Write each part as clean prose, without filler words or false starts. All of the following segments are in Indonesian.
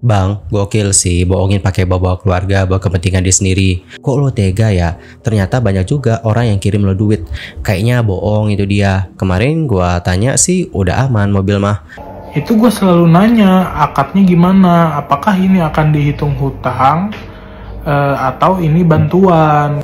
Bang, gokil sih bohongin pakai bawa keluarga buat kepentingan dia sendiri. Kok lo tega ya? Ternyata banyak juga orang yang kirim lo duit. Kayaknya bohong itu dia. Kemarin gua tanya sih udah aman mobil mah. Itu gue selalu nanya, akadnya gimana? Apakah ini akan dihitung hutang atau ini bantuan?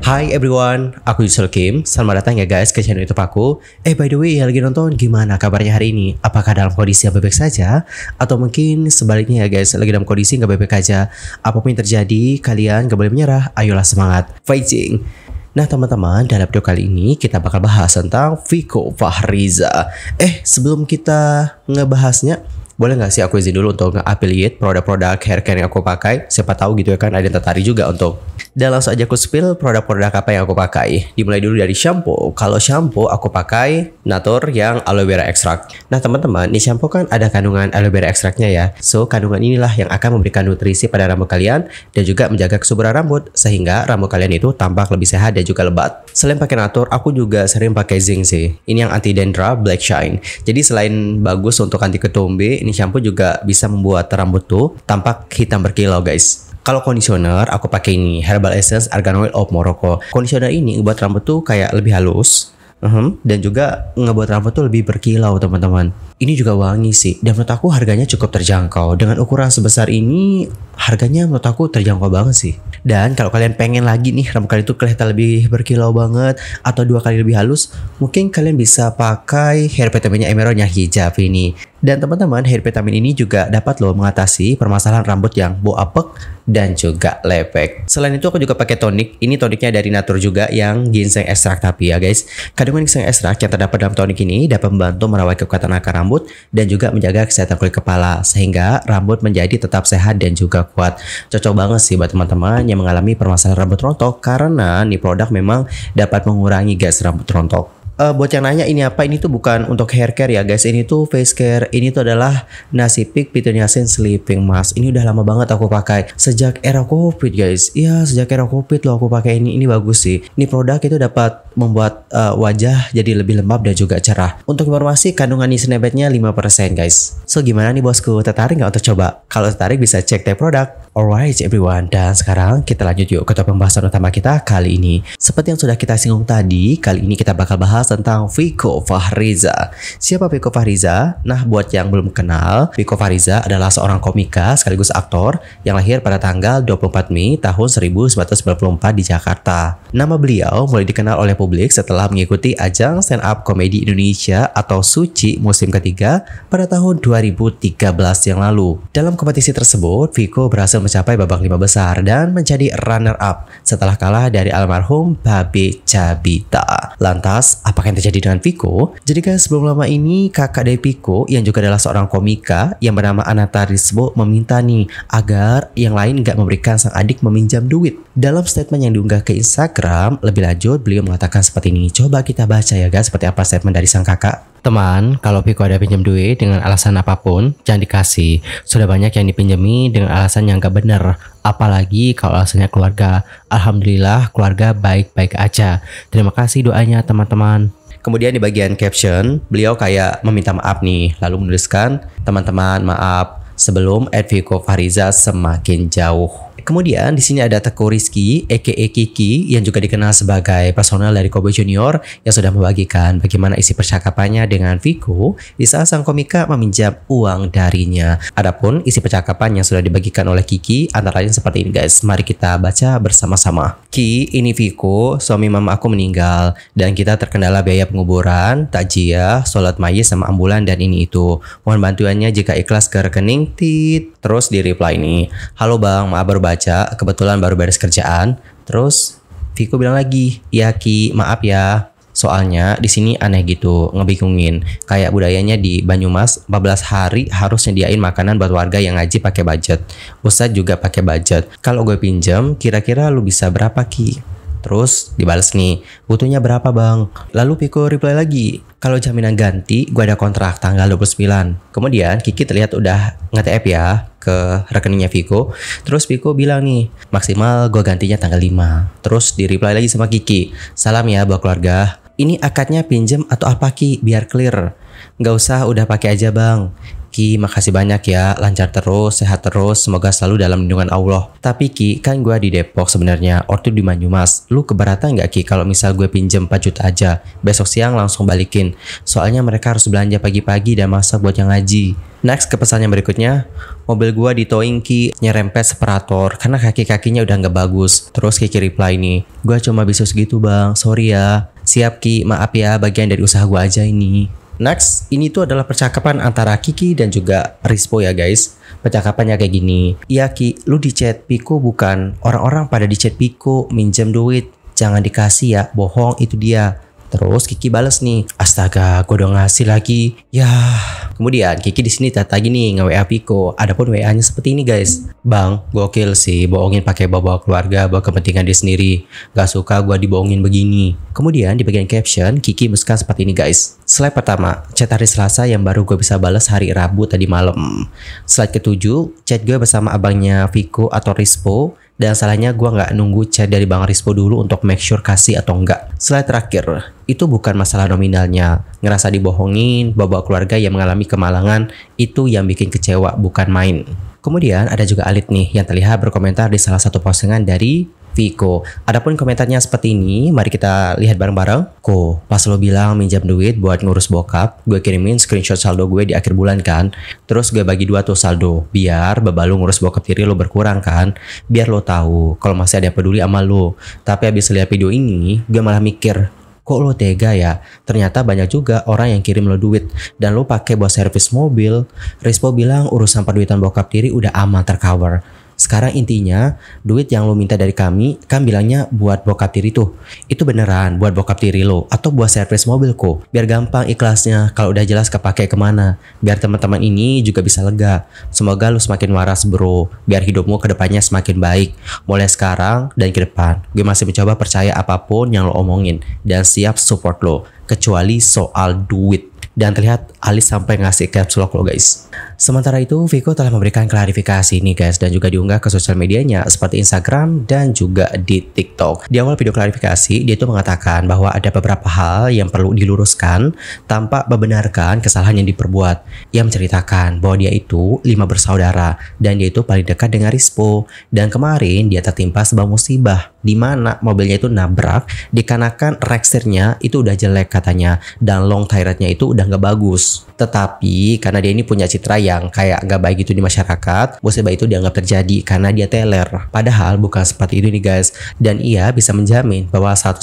Hai everyone, aku Yusel Kim. Selamat datang ya guys ke channel YouTube aku. By the way, yang lagi nonton gimana kabarnya hari ini? Apakah dalam kondisi yang baik-baik saja? Atau mungkin sebaliknya ya guys, lagi dalam kondisi nggak baik-baik aja? Apapun yang terjadi, kalian gak boleh menyerah. Ayolah semangat, fighting! Nah teman-teman, dalam video kali ini kita bakal bahas tentang Vico Fahriza. Sebelum kita ngebahasnya, boleh nggak sih aku izin dulu untuk nge-affiliate produk-produk hair care yang aku pakai? Siapa tahu gitu ya kan, ada yang tertarik juga untuk. Dan langsung aja aku spill produk-produk apa yang aku pakai. Dimulai dulu dari shampoo. Kalau shampoo aku pakai Natur yang aloe vera extract. Nah teman-teman, ini shampoo kan ada kandungan aloe vera extractnya ya. So kandungan inilah yang akan memberikan nutrisi pada rambut kalian dan juga menjaga kesuburan rambut sehingga rambut kalian itu tampak lebih sehat dan juga lebat. Selain pakai Natur, aku juga sering pakai zinc sih. Ini yang anti dandruff black shine. Jadi selain bagus untuk anti ketombe, ini shampoo juga bisa membuat rambut tuh tampak hitam berkilau guys. Kalau conditioner, aku pakai ini Herbal Essence Argan Oil of Morocco. Conditioner ini ngebuat rambut tuh kayak lebih halus. Dan juga ngebuat rambut tuh lebih berkilau teman-teman. Ini juga wangi sih. Dan menurut aku harganya cukup terjangkau. Dengan ukuran sebesar ini, harganya menurut aku terjangkau banget sih. Dan kalau kalian pengen lagi nih rambut kalian tuh kelihatan lebih berkilau banget atau 2 kali lebih halus, mungkin kalian bisa pakai hair vitaminnya Emerald yang hijab ini. Dan teman-teman, hair vitamin ini juga dapat loh mengatasi permasalahan rambut yang bau apek dan juga lepek. Selain itu aku juga pakai tonik. Ini toniknya dari Natur juga yang ginseng ekstrak tapi ya guys. Kandungan ginseng ekstrak yang terdapat dalam tonik ini dapat membantu merawat kekuatan akar rambut dan juga menjaga kesehatan kulit kepala sehingga rambut menjadi tetap sehat dan juga kuat. Cocok banget sih buat teman-teman yang mengalami permasalahan rambut rontok karena nih produk memang dapat mengurangi gas rambut rontok. Buat yang nanya ini apa, ini tuh bukan untuk hair care ya guys, ini tuh face care. Ini tuh adalah Nasipik Pitoniasin Sleeping Mask. Ini udah lama banget aku pakai sejak era Covid guys. Iya, sejak era Covid loh aku pakai ini bagus sih. Ini produk itu dapat membuat wajah jadi lebih lembab dan juga cerah. Untuk informasi, kandungan niacinamide-nya 5% guys. So gimana nih bosku, tertarik nggak untuk coba? Kalau tertarik bisa cek tag produk. Alright everyone, dan sekarang kita lanjut yuk ke topik pembahasan utama kita kali ini. Seperti yang sudah kita singgung tadi, kali ini kita bakal bahas tentang Vico Fahriza. Siapa Vico Fahriza? Nah, buat yang belum kenal, Vico Fahriza adalah seorang komika sekaligus aktor yang lahir pada tanggal 24 Mei tahun 1994 di Jakarta. Nama beliau mulai dikenal oleh publik setelah mengikuti ajang stand up komedi Indonesia atau Suci musim ketiga pada tahun 2013 yang lalu. Dalam kompetisi tersebut, Vico berhasil mencapai babak 5 besar dan menjadi runner up setelah kalah dari almarhum Babe Cabita. Lantas, apakah yang terjadi dengan Vico? Jadi guys, sebelum lama ini kakak dari Vico yang juga adalah seorang komika yang bernama Anata Risbo meminta nih agar yang lain gak memberikan sang adik meminjam duit. Dalam statement yang diunggah ke Instagram, lebih lanjut beliau mengatakan seperti ini. Coba kita baca ya guys, seperti apa statement dari sang kakak. Teman, kalau Vico ada pinjam duit dengan alasan apapun, jangan dikasih. Sudah banyak yang dipinjami dengan alasan yang gak bener. Apalagi kalau alasannya keluarga. Alhamdulillah keluarga baik-baik aja. Terima kasih doanya teman-teman. Kemudian di bagian caption, beliau kayak meminta maaf nih. Lalu menuliskan, teman-teman maaf sebelum Vico Fahriza semakin jauh. Kemudian di sini ada Teuku Rizky aka Kiki yang juga dikenal sebagai personel dari Kobe Junior yang sudah membagikan bagaimana isi percakapannya dengan Vico di saat sang komika meminjam uang darinya. Adapun isi percakapan yang sudah dibagikan oleh Kiki antara lain seperti ini guys. Mari kita baca bersama-sama. Ki, ini Vico, suami mama aku meninggal dan kita terkendala biaya penguburan, takjiah, sholat mayit sama ambulan dan ini itu. Mohon bantuannya jika ikhlas ke rekening tit. Terus di reply ini, halo bang, maaf baru baca, kebetulan baru beres kerjaan. Terus Vico bilang lagi, ya Ki, maaf ya. Soalnya di sini aneh gitu, ngebingungin. Kayak budayanya di Banyumas 14 hari harus nyediain makanan buat warga yang ngaji pakai budget. Ustadz juga pakai budget. Kalau gue pinjam, kira-kira lu bisa berapa Ki? Terus dibales nih, butuhnya berapa bang? Lalu Vico reply lagi, kalau jaminan ganti gue ada kontrak tanggal 29. Kemudian Kiki terlihat udah nge-TF ya ke rekeningnya Vico. Terus Vico bilang nih, maksimal gue gantinya tanggal 5. Terus di reply lagi sama Kiki, salam ya buat keluarga. Ini akadnya pinjem atau apa Ki? Biar clear. Nggak usah, udah pakai aja bang. Ki, makasih banyak ya, lancar terus, sehat terus, semoga selalu dalam lindungan Allah. Tapi Ki, kan gue di Depok sebenarnya, ortu di Banyumas. Lu keberatan nggak Ki kalau misal gue pinjem 4 juta aja, besok siang langsung balikin. Soalnya mereka harus belanja pagi-pagi dan masak buat yang ngaji. Next ke pesannya berikutnya, mobil gua di towing Ki, nyerempet separator karena kaki-kakinya udah nggak bagus. Terus Kiki reply nih, gua cuma bisa segitu bang, sorry ya. Siap Ki, maaf ya, bagian dari usaha gua aja ini. Next, ini tuh adalah percakapan antara Kiki dan juga Rispo ya guys. Percakapannya kayak gini, iya Ki, lu di chat Piko bukan? Orang-orang pada di chat Piko minjem duit, jangan dikasih ya, bohong itu dia. Terus Kiki bales nih, astaga, gue udah ngasih lagi. Ya, kemudian Kiki di sini tata gini nge-WA Piko. Adapun WA-nya seperti ini guys. Bang, gokil sih, bohongin pakai bawa keluarga, bawa kepentingan dia sendiri. Gak suka gue dibohongin begini. Kemudian di bagian caption, Kiki menuliskan seperti ini guys. Slide pertama, chat hari Selasa yang baru gue bisa balas hari Rabu tadi malam. Slide ketujuh, chat gue bersama abangnya Piko atau Rispo. Dan salahnya gue nggak nunggu chat dari Bang Rispo dulu untuk make sure kasih atau enggak. Slide terakhir, itu bukan masalah nominalnya. Ngerasa dibohongin, bawa keluarga yang mengalami kemalangan, itu yang bikin kecewa, bukan main. Kemudian ada juga Alit nih yang terlihat berkomentar di salah satu postingan dari Viko. Adapun komentarnya seperti ini, mari kita lihat bareng-bareng. Ko, pas lo bilang minjam duit buat ngurus bokap, gue kirimin screenshot saldo gue di akhir bulan kan. Terus gue bagi 2 tuh saldo, biar beban lo ngurus bokap tiri lo berkurang kan. Biar lo tahu kalau masih ada yang peduli sama lo. Tapi habis lihat video ini, gue malah mikir, kok lo tega ya? Ternyata banyak juga orang yang kirim lo duit dan lo pakai buat servis mobil. Rispo bilang urusan perduitan bokap tiri udah aman tercover. Sekarang intinya, duit yang lo minta dari kami, kan bilangnya buat bokap tiri tuh. Itu beneran buat bokap tiri lo, atau buat servis mobil kok. Biar gampang ikhlasnya, kalau udah jelas kepake kemana. Biar teman-teman ini juga bisa lega. Semoga lo semakin waras bro, biar hidupmu kedepannya semakin baik. Mulai sekarang dan ke depan, gue masih mencoba percaya apapun yang lo omongin. Dan siap support lo, kecuali soal duit. Dan terlihat Alis sampai ngasih caps lock lo guys. Sementara itu, Viko telah memberikan klarifikasi nih guys, dan juga diunggah ke sosial medianya seperti Instagram dan juga di TikTok. Di awal video klarifikasi, dia itu mengatakan bahwa ada beberapa hal yang perlu diluruskan tanpa membenarkan kesalahan yang diperbuat. Ia menceritakan bahwa dia itu 5 bersaudara dan dia itu paling dekat dengan Rispo. Dan kemarin dia tertimpa sebuah musibah di mana mobilnya itu nabrak dikarenakan reksirnya itu udah jelek katanya dan long tire-nya itu udah nggak bagus. Tetapi karena dia ini punya citra yang kayak nggak baik gitu di masyarakat, musibah itu dianggap terjadi karena dia teler. Padahal bukan seperti itu nih guys, dan ia bisa menjamin bahwa 100%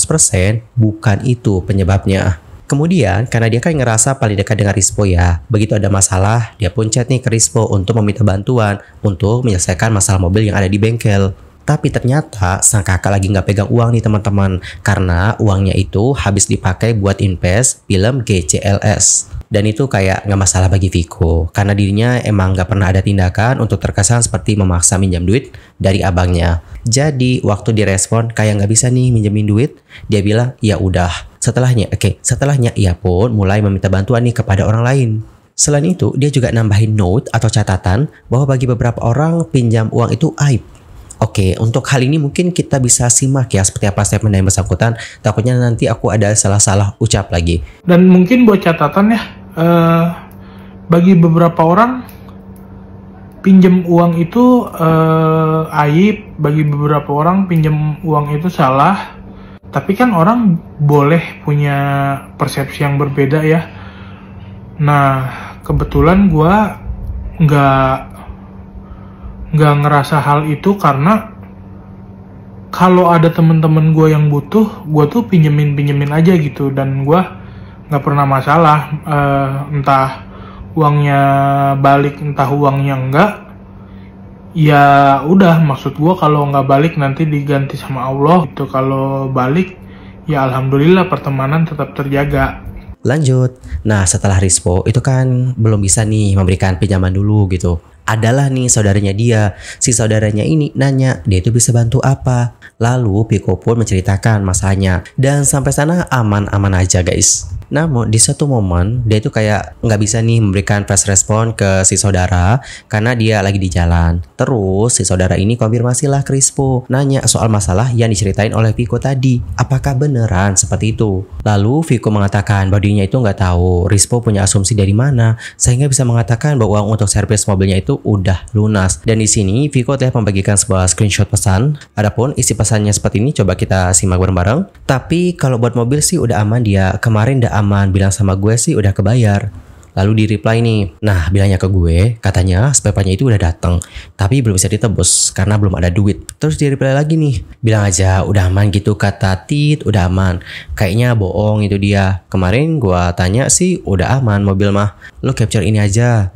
bukan itu penyebabnya. Kemudian karena dia kan ngerasa paling dekat dengan Rispo ya, begitu ada masalah dia pun chat nih ke Rispo untuk meminta bantuan untuk menyelesaikan masalah mobil yang ada di bengkel. Tapi ternyata sang kakak lagi nggak pegang uang nih teman-teman, karena uangnya itu habis dipakai buat invest film GCLS. Dan itu kayak nggak masalah bagi Viko, karena dirinya emang nggak pernah ada tindakan untuk terkesan seperti memaksa minjam duit dari abangnya. Jadi waktu direspon kayak nggak bisa nih minjemin duit, dia bilang ya udah. Setelahnya ia pun mulai meminta bantuan nih kepada orang lain. Selain itu dia juga nambahin note atau catatan bahwa bagi beberapa orang pinjam uang itu aib. Oke, untuk hal ini mungkin kita bisa simak ya seperti apa statement yang bersangkutan. Takutnya nanti aku ada salah-salah ucap lagi. Dan mungkin buat catatan ya, bagi beberapa orang pinjam uang itu aib, bagi beberapa orang pinjam uang itu salah. Tapi kan orang boleh punya persepsi yang berbeda ya. Nah, kebetulan gue nggak ngerasa hal itu karena kalau ada temen-temen gue yang butuh, gue tuh pinjemin aja gitu, dan gue nggak pernah masalah, entah uangnya balik entah uangnya enggak, ya udah, maksud gue kalau nggak balik nanti diganti sama Allah gitu. Kalau balik ya alhamdulillah pertemanan tetap terjaga. Lanjut, nah setelah Rispo itu kan belum bisa nih memberikan pinjaman dulu gitu. Adalah nih saudaranya dia. Si saudaranya ini nanya dia itu bisa bantu apa. Lalu Piko pun menceritakan masalahnya. Dan sampai sana aman-aman aja guys. Namun di satu momen dia itu kayak nggak bisa nih memberikan fast respon ke si saudara karena dia lagi di jalan. Terus si saudara ini konfirmasilah ke Rispo, nanya soal masalah yang diceritain oleh Viko tadi. Apakah beneran seperti itu? Lalu Viko mengatakan bahwa dirinya itu nggak tahu Rispo punya asumsi dari mana sehingga bisa mengatakan bahwa uang untuk servis mobilnya itu udah lunas. Dan di sini Viko telah membagikan sebuah screenshot pesan. Adapun isi pesannya seperti ini, coba kita simak bareng-bareng. Tapi kalau buat mobil sih udah aman dia. Kemarin udah aman, bilang sama gue sih udah kebayar. Lalu di reply nih, nah bilangnya ke gue, katanya spare partnya itu udah datang, tapi belum bisa ditebus karena belum ada duit. Terus di reply lagi nih, bilang aja udah aman gitu kata Tit, udah aman. Kayaknya bohong itu dia. Kemarin gue tanya sih udah aman mobil mah. Lo capture ini aja.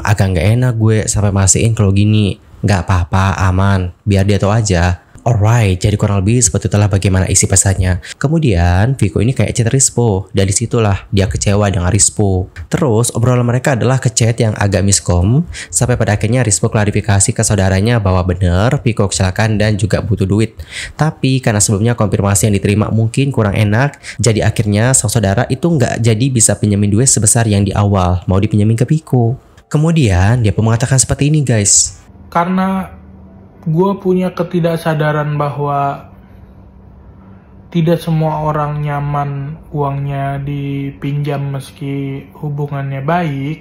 Agak nggak enak gue sampai mastiin kalau gini. Nggak apa-apa, aman. Biar dia tahu aja. Alright, jadi kurang lebih seperti itulah bagaimana isi pesannya. Kemudian Viko ini kayak chat Rispo, dan disitulah dia kecewa dengan Rispo. Terus obrolan mereka adalah ke chat yang agak miskom, sampai pada akhirnya Rispo klarifikasi ke saudaranya bahwa bener Viko kecelakaan dan juga butuh duit. Tapi karena sebelumnya konfirmasi yang diterima mungkin kurang enak, jadi akhirnya sang saudara itu nggak jadi bisa pinjemin duit sebesar yang di awal mau dipinjemin ke Viko. Kemudian dia pun mengatakan seperti ini guys. Karena gue punya ketidaksadaran bahwa tidak semua orang nyaman uangnya dipinjam meski hubungannya baik,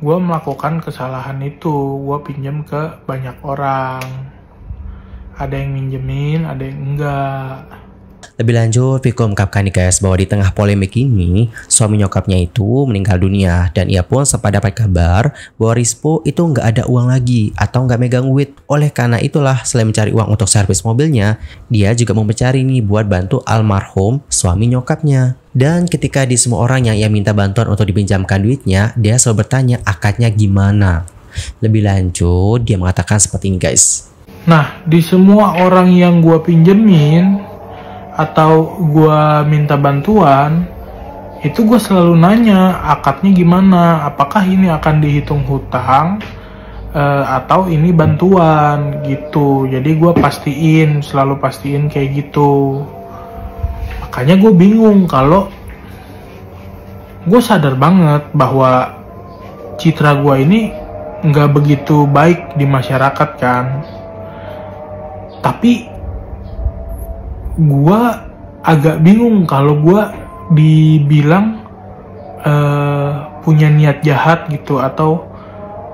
gue melakukan kesalahan itu. Gue pinjam ke banyak orang, ada yang minjemin, ada yang enggak. Lebih lanjut, Viko mengungkapkan nih guys bahwa di tengah polemik ini, suami nyokapnya itu meninggal dunia dan ia pun sempat dapat kabar bahwa Rispo itu nggak ada uang lagi atau nggak megang duit. Oleh karena itulah, selain mencari uang untuk servis mobilnya, dia juga mau mencari nih buat bantu almarhum suami nyokapnya. Dan ketika di semua orang yang ia minta bantuan untuk dipinjamkan duitnya, dia selalu bertanya akadnya gimana. Lebih lanjut, dia mengatakan seperti ini guys. Nah, di semua orang yang gue pinjemin atau gue minta bantuan, itu gue selalu nanya akadnya gimana, apakah ini akan dihitung hutang atau ini bantuan gitu. Jadi gue selalu pastiin kayak gitu. Makanya gue bingung kalau gue sadar banget bahwa citra gue ini nggak begitu baik di masyarakat kan. Tapi gue agak bingung kalau gue dibilang punya niat jahat gitu, atau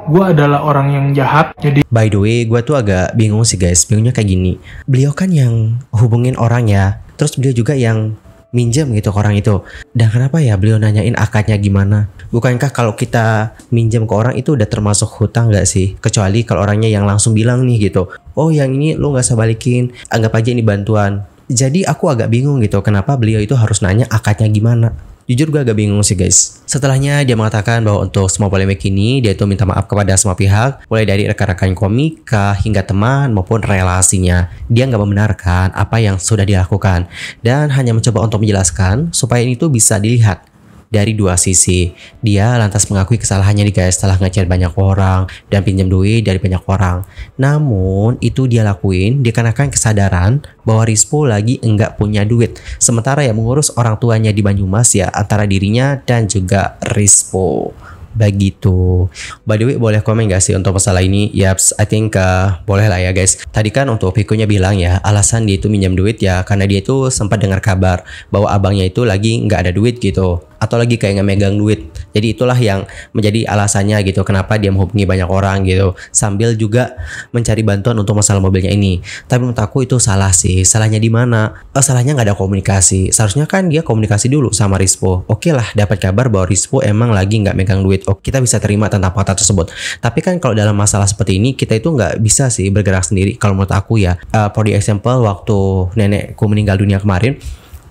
gue adalah orang yang jahat. Jadi by the way, gue tuh agak bingung sih guys. Bingungnya kayak gini, beliau kan yang hubungin orang ya, terus beliau juga yang minjem gitu ke orang itu. Dan kenapa ya beliau nanyain akadnya gimana? Bukankah kalau kita minjem ke orang itu udah termasuk hutang gak sih? Kecuali kalau orangnya yang langsung bilang nih gitu, oh yang ini lu gak usah balikin, anggap aja ini bantuan. Jadi aku agak bingung gitu, kenapa beliau itu harus nanya akadnya gimana. Jujur gue agak bingung sih guys. Setelahnya dia mengatakan bahwa untuk semua polemik ini dia itu minta maaf kepada semua pihak, mulai dari rekan-rekan komika hingga teman maupun relasinya. Dia nggak membenarkan apa yang sudah dilakukan dan hanya mencoba untuk menjelaskan supaya ini tuh bisa dilihat dari dua sisi. Dia lantas mengakui kesalahannya nih guys setelah ngechat banyak orang dan pinjam duit dari banyak orang. Namun itu dia lakuin dikarenakan kesadaran bahwa Rispo lagi enggak punya duit. Sementara yang mengurus orang tuanya di Banyumas ya antara dirinya dan juga Rispo. Begitu. By the way, boleh komen gak sih untuk masalah ini? Yaps, I think boleh lah ya guys. Tadi kan untuk Viko-nya bilang ya, alasan dia itu minjam duit ya karena dia itu sempat dengar kabar bahwa abangnya itu lagi nggak ada duit gitu, atau lagi kayak nggak megang duit. Jadi itulah yang menjadi alasannya gitu kenapa dia menghubungi banyak orang gitu, sambil juga mencari bantuan untuk masalah mobilnya ini. Tapi menurut aku itu salah sih. Salahnya di mana? Salahnya nggak ada komunikasi. Seharusnya kan dia komunikasi dulu sama Rispo. Oke lah, dapat kabar bahwa Rispo emang lagi nggak megang duit. Oke, kita bisa terima tentang fakta tersebut. Tapi kan kalau dalam masalah seperti ini kita itu nggak bisa sih bergerak sendiri. Kalau menurut aku ya, for the example waktu nenekku meninggal dunia kemarin,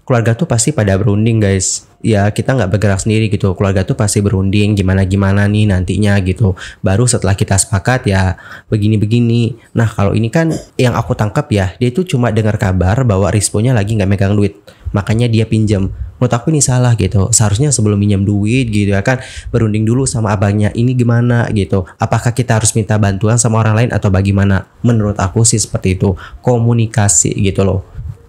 keluarga tuh pasti pada berunding guys. Ya kita nggak bergerak sendiri gitu, keluarga tuh pasti berunding gimana nih nantinya gitu. Baru setelah kita sepakat ya begini-begini. Nah kalau ini kan yang aku tangkap ya, dia itu cuma dengar kabar bahwa Rispo-nya lagi nggak megang duit, makanya dia pinjam. Menurut aku ini salah gitu. Seharusnya sebelum minjam duit gitu ya kan, berunding dulu sama abangnya, ini gimana gitu, apakah kita harus minta bantuan sama orang lain atau bagaimana. Menurut aku sih seperti itu, komunikasi gitu loh.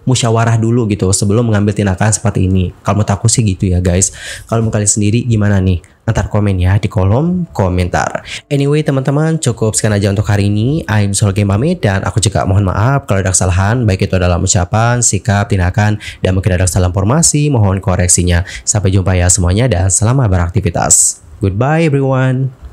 musyawarah dulu gitu sebelum mengambil tindakan seperti ini. Kalau menurut aku sih gitu ya guys. Kalau mau kalian sendiri gimana nih? Ntar komen ya di kolom komentar. Anyway teman-teman, cukup sekian aja untuk hari ini. I'm Sulkim pamit, dan aku juga mohon maaf kalau ada kesalahan, baik itu dalam ucapan, sikap, tindakan, dan mungkin ada kesalahan informasi, mohon koreksinya. Sampai jumpa ya semuanya, dan selamat beraktivitas. Goodbye everyone.